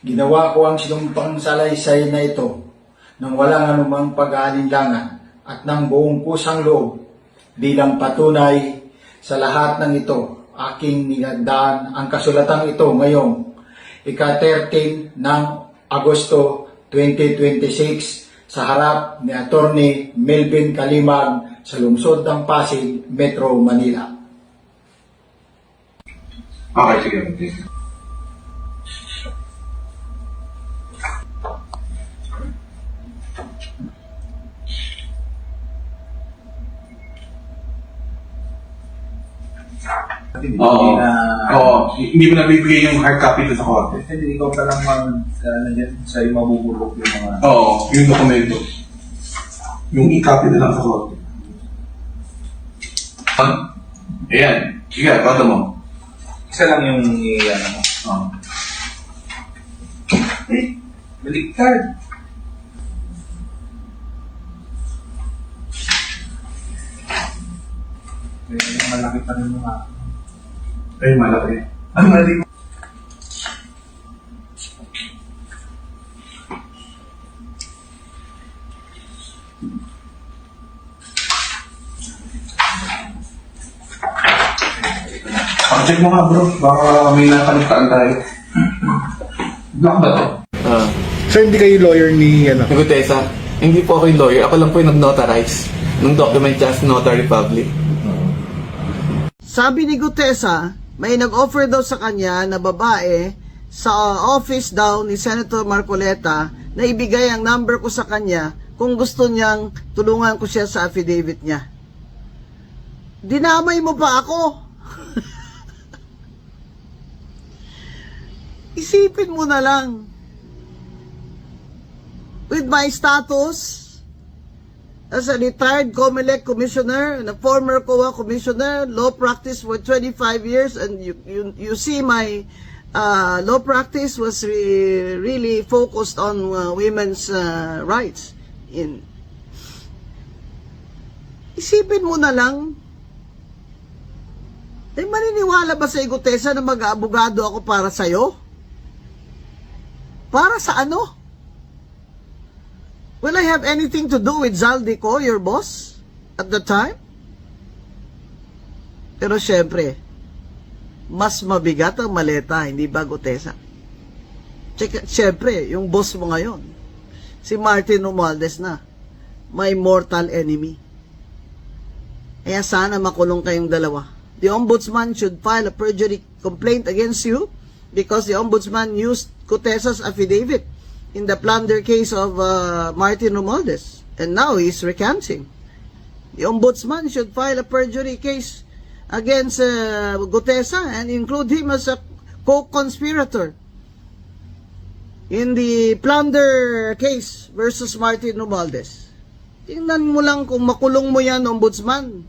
Ginawa ko ang sinumpang salaysay na ito nang walang anumang pag-aalinlangan at ng buong kusang loob bilang patunay sa lahat ng ito. Aking ninagdaan ang kasulatang ito ngayong ika-13 ng Agosto 2026 sa harap ni Attorney Melvin Calimag sa lungsod ng Pasig, Metro Manila. Okay, sige. Hindi mo nabibigay yung hard copy doon sa korte. Hindi ikaw pa lang sa'yo mabubulok yung mga... Oo, yung dokumento. Yung i-copy na lang sa korte. Ayan. Sige, pata mo. Isa lang yung ano mo. Oo. Baliktad. Malaki pa rin mga... Ay, malaki. Ano malaki? Check mo nga bro, baka may nakalimutan tayo. Black ba to? So hindi kayo lawyer ni ano? Gutesa, hindi po ako yung lawyer. Ako lang po yung nag-notarize ng document just notary public. Sabi ni Gutesa, may nag-offer daw sa kanya na babae sa office daw ni Senator Marcoleta na ibigay ang number ko sa kanya kung gusto niyang tulungan ko siya sa affidavit niya. Dinamay mo pa ako. Isipin mo na lang. With my status as a retired COMELEC commissioner and a former COA commissioner, law practice for 25 years, and you see my law practice was really focused on women's rights. Isipin mo na lang, maniniwala ba sa Gutesa na mag-aabogado ako para sa'yo? Para sa ano? Will I have anything to do with Zaldico, your boss, at the time? Pero syempre, mas mabigat ang maleta, hindi ba Gutesa? Syempre, yung boss mo ngayon, si Martin Romualdez na, my mortal enemy. Kaya sana makulong kayong dalawa. The ombudsman should file a perjury complaint against you because the ombudsman used Gutesa's affidavit in the plunder case of Martin Romualdez, and now he's recanting. The ombudsman should file a perjury case against Gutesa and include him as a co-conspirator in the plunder case versus Martin Romualdez. Tingnan mo lang kung makulong mo yan, ombudsman,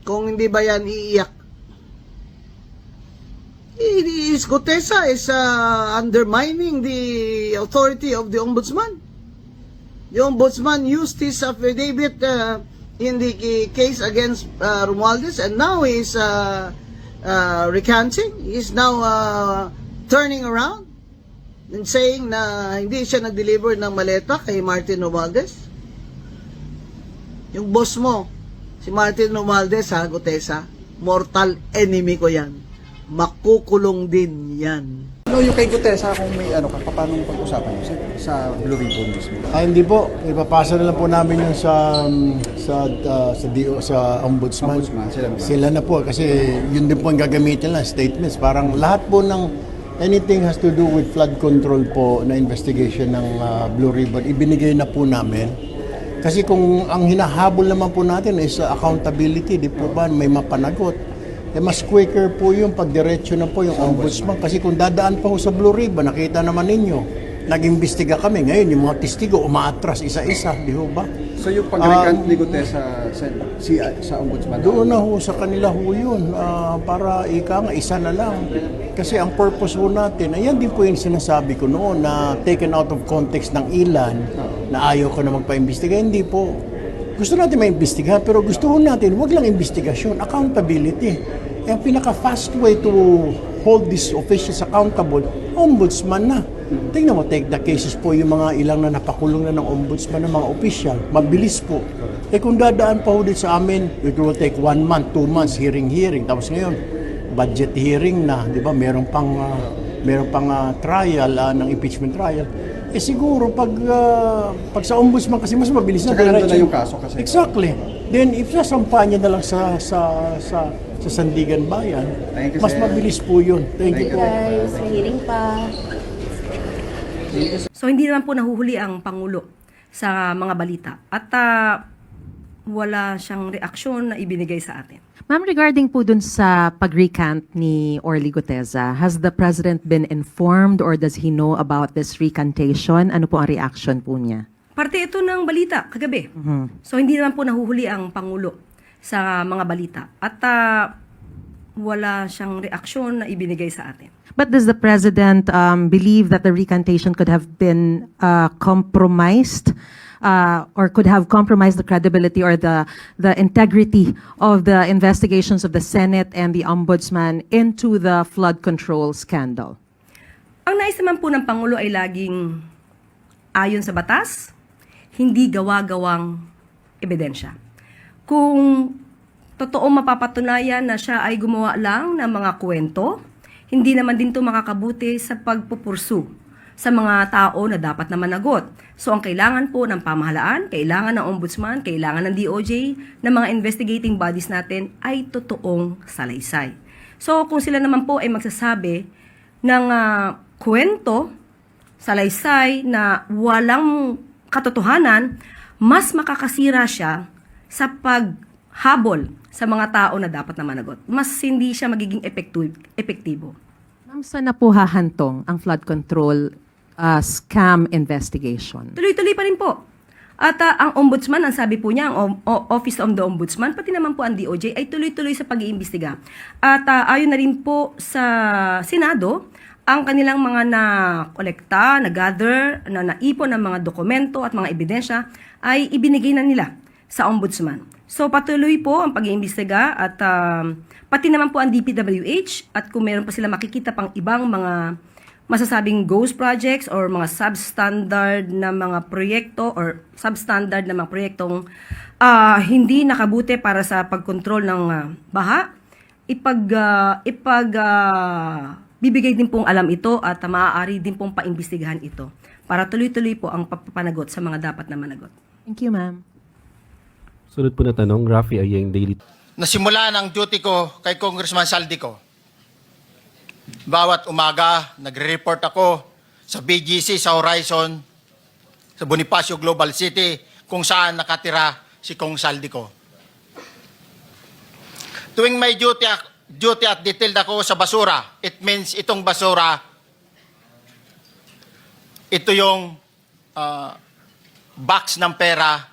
kung hindi ba yan iiyak. Gutesa is undermining the authority of the ombudsman. The ombudsman used his affidavit in the case against Romualdez, and now he's recanting. He's now turning around and saying na hindi siya nag-deliver ng maleta kay Martin Romualdez. Yung boss mo, si Martin Romualdez, Gutesa, mortal enemy ko yan. Makukulong din yan. Ano yung kay Gutesa kung may ano ka, paano pag-usapan nyo sa Blue Ribbon mismo? Hindi po, ipapasa na lang po namin yun sa ombudsman. Sila na po kasi yun din po ang gagamitin lang, statements. Parang lahat po ng anything has to do with flood control po na investigation ng Blue Ribbon, ibinigay na po namin. Kasi kung ang hinahabol naman po natin is accountability, di po ba may mapanagot. Mas quicker po yung pagdiretso na po yung ombudsman. Kasi kung dadaan pa po sa Blue Ribbon, nakita naman ninyo, nag-imbestiga kami. Ngayon, yung mga testigo umaatras isa-isa, di ho ba? So yung pag-recant ni Gutesa sa ombudsman? Doon na ho sa kanila ho yun. Para isa na lang. Kasi ang purpose ho natin, ayan din po yung sinasabi ko noon na taken out of context ng ilan na ayaw ko na magpa-imbestiga. Hindi po. Gusto natin maimbestigahan, pero gusto natin, wag lang investigasyon, accountability. Ang pinaka-fast way to hold these officials accountable, ombudsman na. Tingnan mo, take the cases po yung mga ilang na napakulong na ng ombudsman ng mga official. Mabilis po. Kung dadaan pa ho din sa amin, it will take 1 month, 2 months, hearing. Tapos ngayon, budget hearing na, di ba? Meron pang trial, ng impeachment trial. Siguro, pag sa ombudsman kasi mas mabilis na. Tsaka nandun na diretso. yung kaso kasi. Exactly. Then, if sasampahan niya na lang sa Sandigan Bayan, Thank you, mas sir. mabilis po yun. Thank you po. Guys, may hearing pa. So hindi naman po nahuhuli ang Pangulo sa mga balita at wala siyang reaksyon na ibinigay sa atin. Ma'am, regarding po dun sa pag-recant ni Orly Guteza, has the President been informed or does he know about this recantation? Ano po ang reaction po niya? Parte ito ng balita kagabi. So hindi naman po nahuhuli ang Pangulo sa mga balita at wala siyang reaksyon na ibinigay sa atin. But does the President believe that the recantation could have been compromised or could have compromised the credibility or the integrity of the investigations of the Senate and the Ombudsman into the flood control scandal? Ang nais naman po ng Pangulo ay laging ayon sa batas, hindi gawa-gawang ebidensya. Kung totoong mapapatunayan na siya ay gumawa lang ng mga kwento, hindi naman din ito makakabuti sa pagpupursu sa mga tao na dapat na managot. So ang kailangan po ng pamahalaan, kailangan ng ombudsman, kailangan ng DOJ, ng mga investigating bodies natin ay totoong salaysay. So kung sila naman po ay magsasabi ng kwento, salaysay na walang katotohanan, mas makakasira siya sa paghabol sa mga tao na dapat na managot. Mas hindi siya magiging epektibo. Ma'am, saan na po hahantong ang flood control scam investigation? Tuloy-tuloy pa rin po. At ang ombudsman, ang sabi po niya, ang Office of the Ombudsman, pati naman po ang DOJ, ay tuloy-tuloy sa pag-iimbestiga. At ayon na rin po sa Senado, ang kanilang mga na-kolekta, na-gather, na naipon ng mga dokumento at mga ebidensya ay ibinigay na nila sa ombudsman. So patuloy po ang pag-iimbestiga at pati naman po ang DPWH at kung meron pa sila makikita pang ibang mga masasabing ghost projects or mga substandard na mga proyekto or substandard na mga proyektong hindi nakabuti para sa pagkontrol ng baha, bibigay din pong alam ito at maaari din pong paimbestigahan ito para tuloy-tuloy po ang pagpapanagot sa mga dapat na managot. Thank you, ma'am. Sunod po na tanong, Rafi Ayeng, Daily. Nasimula ng duty ko kay Congressman Saldico. Bawat umaga, nagre-report ako sa BGC sa Horizon, sa Bonifacio Global City, kung saan nakatira si Kong Saldico. Tuwing may duty at detailed ako sa basura, it means itong basura, ito yung box ng pera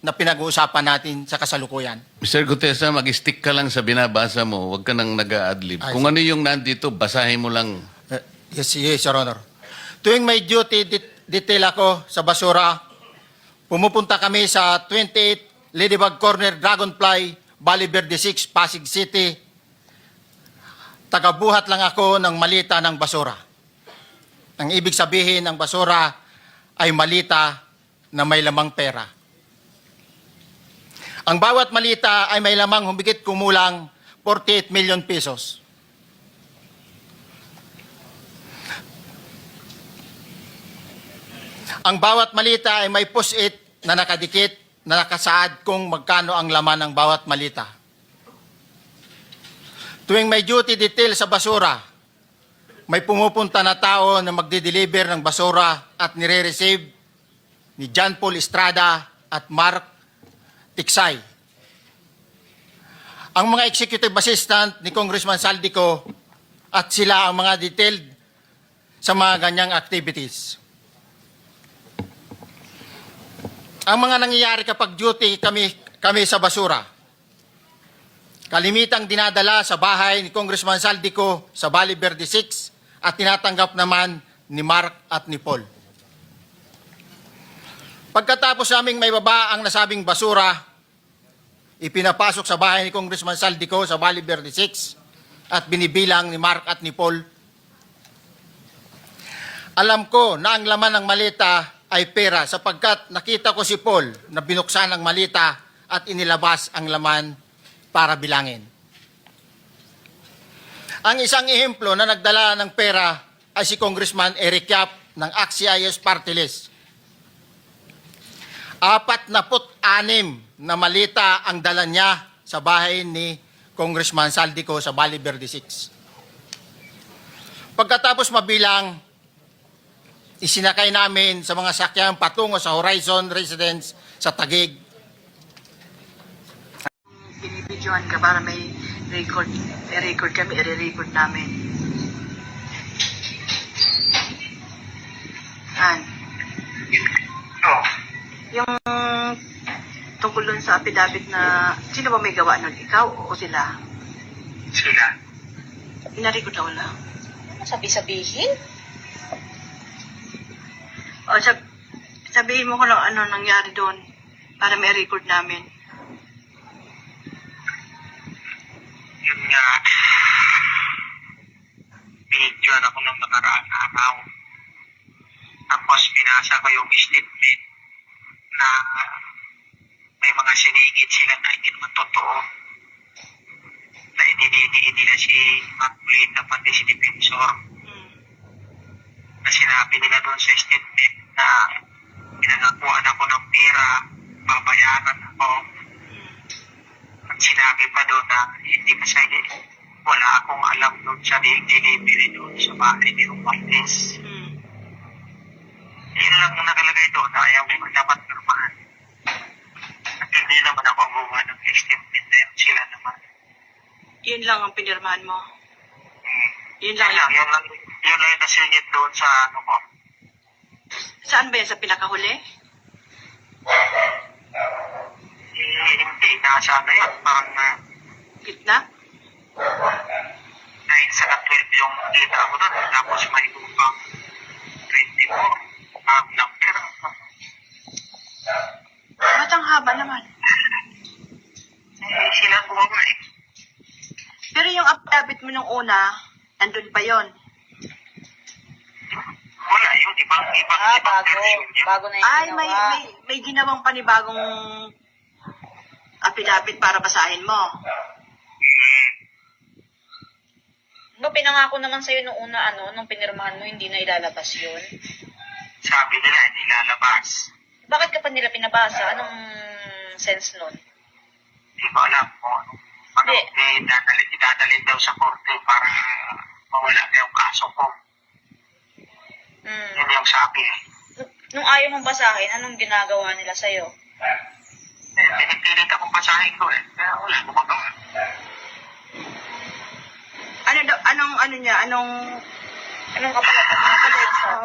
na pinag-uusapan natin sa kasalukuyan. Mr. Gutesa, mag-stick ka lang sa binabasa mo. Huwag ka nang nag-a-adlib. Kung ano yung nandito, basahin mo lang. Yes, Your Honor. Tuwing may duty detail ako sa basura, pumupunta kami sa 28 Ladybug Corner, Dragonfly, Valle Verde 6, Pasig City. Tagabuhat lang ako ng malita ng basura. Ang ibig sabihin ng basura ay malita na may lamang pera. Ang bawat malita ay may lamang humigit kumulang 48 million pesos. Ang bawat malita ay may post-it na nakadikit na nakasaad kung magkano ang laman ng bawat malita. Tuwing may duty detail sa basura, may pumupunta na tao na magde-deliver ng basura at nire-receive ni John Paul Estrada at Mark Tiksay. Ang mga executive assistant ni Congressman Saldico at sila ang mga detailed sa mga ganyang activities. Ang mga nangyayari kapag duty kami sa basura, kalimitang dinadala sa bahay ni Congressman Saldico sa Valle Verde 6 at tinatanggap naman ni Mark at ni Paul. Pagkatapos naming may baba ang nasabing basura, ipinapasok sa bahay ni Congressman Saldico sa Valle Verde 6 at binibilang ni Mark at ni Paul? Alam ko na ang laman ng malita ay pera sapagkat nakita ko si Paul na binuksan ang malita at inilabas ang laman para bilangin. Ang isang ehemplo na nagdala ng pera ay si Congressman Eric Yap ng AXIS Party List. 46 na malita ang dala niya sa bahay ni Congressman Saldico sa Valle Verde 6. Pagkatapos mabilang, isinakay namin sa mga sakyan patungo sa Horizon Residence sa Taguig. Binibidyohan ka para may record kami, i-record namin. Yung tungkol dun sa affidavit na, sino ba may gawa nun? Ikaw o sila? Sila. Ina-record na wala. Sabi-sabihin? O, sabihin mo ko lang ano nangyari doon para may record namin. Yun nga, binidyoan ako ng nakaraang araw. Tapos pinasa ko yung statement na may mga sinigit sila na hindi naman totoo. Na idinidiin nila si Marcolita pati si Defensor. Na sinabi nila doon sa statement na pinangakuan ako ng pera, babayaran ako. At sinabi pa doon na hindi kasi wala akong alam doon sa delivery doon sa bahay ni Romualdez. Yun lang ang nakalagay doon na ayaw mo dapat pirmahan. At hindi naman ako ang gumawa ng statement na yun. Sila naman. Yun lang ang pinirmahan mo? Yun lang yung nasingit doon sa ano ko. Saan ba yan? Sa pinakahuli? Hindi, nasa ano yun. Parang Gitna? 9 sa 12 yung kita ko doon. Tapos may upang 24 ng pera. Ba't ang haba naman? Sila gumawa eh. Pero yung affidavit mo nung una, andun pa yon. Wala yun, ibang version yun. Bago na yung Ay, ginawa. may ginawang panibagong affidavit para basahin mo. No, pinangako naman sa'yo nung una, nung pinirmahan mo, hindi na ilalabas yun. Sabi nila, hindi lalabas. Bakit ka pa nila pinabasa? Anong sense nun? Hindi ko alam kung ano. Idadalhin daw sa korte para mawala na yung kaso ko. Yun yung sabi eh. Nung ayaw mong basahin, anong ginagawa nila sa'yo? Pinipilit akong basahin ko eh. Kaya wala gumagawa.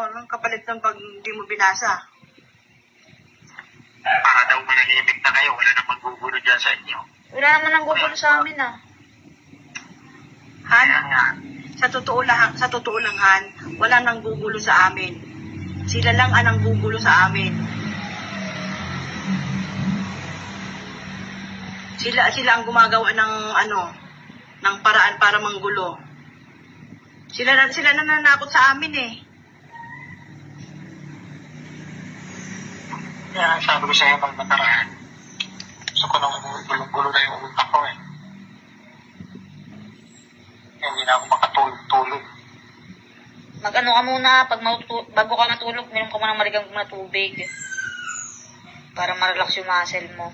Anong kapalit ng pag hindi mo binasa? Para daw manahimik na kayo, wala nang maggugulo dyan sa inyo. Wala naman ang gugulo sa amin, Han, sa totoo lang, Han, wala nang gugulo sa amin. Sila lang ang nanggugulo sa amin. Sila ang gumagawa ng ng paraan para manggulo. Sila na nanakot sa amin eh. Kaya sabi ko sa'yo pag nakaraan, gusto ko nang gulong-gulo na yung utak ko eh. Hindi na ako makatulog-tulog. Mag-ano ka muna, bago ka matulog, minom ka muna ng marigang na tubig. Para ma-relax yung muscle mo.